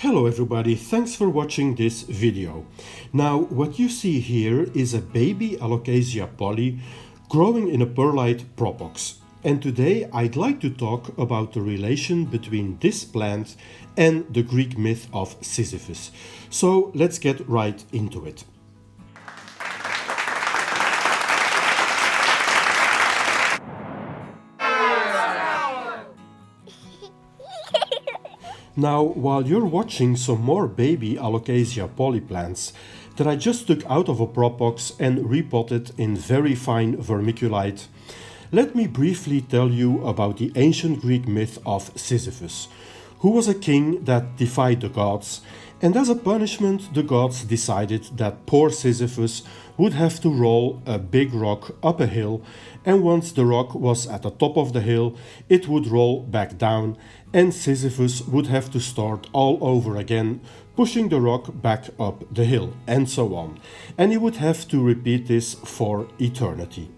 Hello everybody, thanks for watching this video. Now what you see here is a baby Alocasia Polly growing in a perlite prop box. And today I'd like to talk about the relation between this plant and the Greek myth of Sisyphus. So let's get right into it. Now, while you're watching some more baby Alocasia Polly plants that I just took out of a prop box and repotted in very fine vermiculite, let me briefly tell you about the ancient Greek myth of Sisyphus, who was a king that defied the gods, and as a punishment the gods decided that poor Sisyphus would have to roll a big rock up a hill, and once the rock was at the top of the hill it would roll back down and Sisyphus would have to start all over again, pushing the rock back up the hill, and so on. And he would have to repeat this for eternity.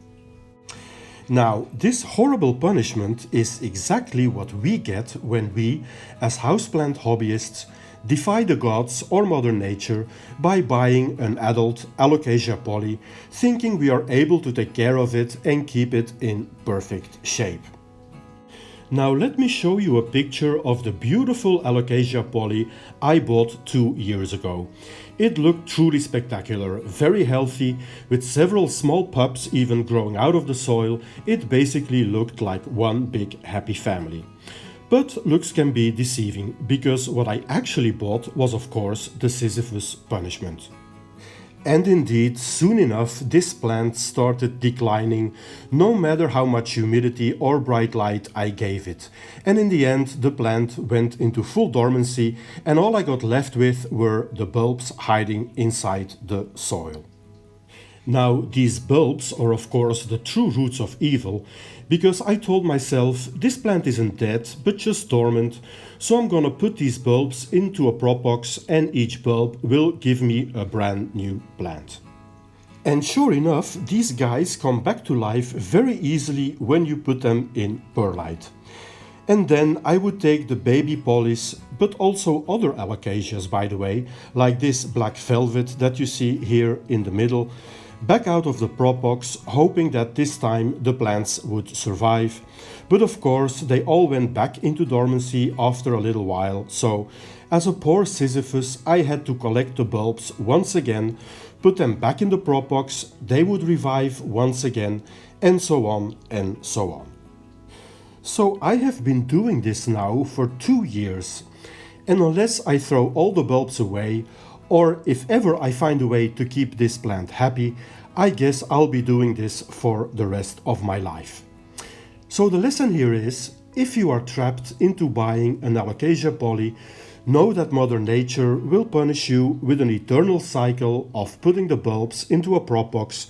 Now, this horrible punishment is exactly what we get when we, as houseplant hobbyists, defy the gods or Mother Nature by buying an adult Alocasia Polly, thinking we are able to take care of it and keep it in perfect shape. Now let me show you a picture of the beautiful Alocasia Polly I bought 2 years ago. It looked truly spectacular, very healthy, with several small pups even growing out of the soil. It basically looked like one big happy family. But looks can be deceiving, because what I actually bought was of course the Sisyphus punishment. And indeed, soon enough, this plant started declining, no matter how much humidity or bright light I gave it. And in the end, the plant went into full dormancy, and all I got left with were the bulbs hiding inside the soil. Now, these bulbs are of course the true roots of evil, because I told myself this plant isn't dead, but just dormant, so I'm gonna put these bulbs into a prop box and each bulb will give me a brand new plant. And sure enough, these guys come back to life very easily when you put them in perlite. And then I would take the baby pollies, but also other alocasias by the way, like this black velvet that you see here in the middle, back out of the prop box, hoping that this time the plants would survive. But of course they all went back into dormancy after a little while, so as a poor Sisyphus I had to collect the bulbs once again, put them back in the prop box, they would revive once again, and so on and so on. So I have been doing this now for 2 years, and unless I throw all the bulbs away, or if ever I find a way to keep this plant happy, I guess I'll be doing this for the rest of my life. So the lesson here is, if you are trapped into buying an Alocasia Polly, know that Mother Nature will punish you with an eternal cycle of putting the bulbs into a prop box,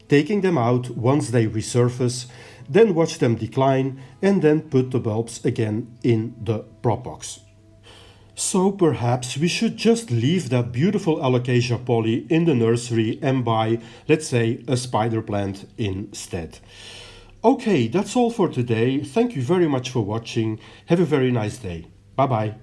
taking them out once they resurface, then watch them decline, and then put the bulbs again in the prop box. So perhaps we should just leave that beautiful Alocasia Polly in the nursery and buy, let's say, a spider plant instead. Okay, that's all for today. Thank you very much for watching. Have a very nice day. Bye bye.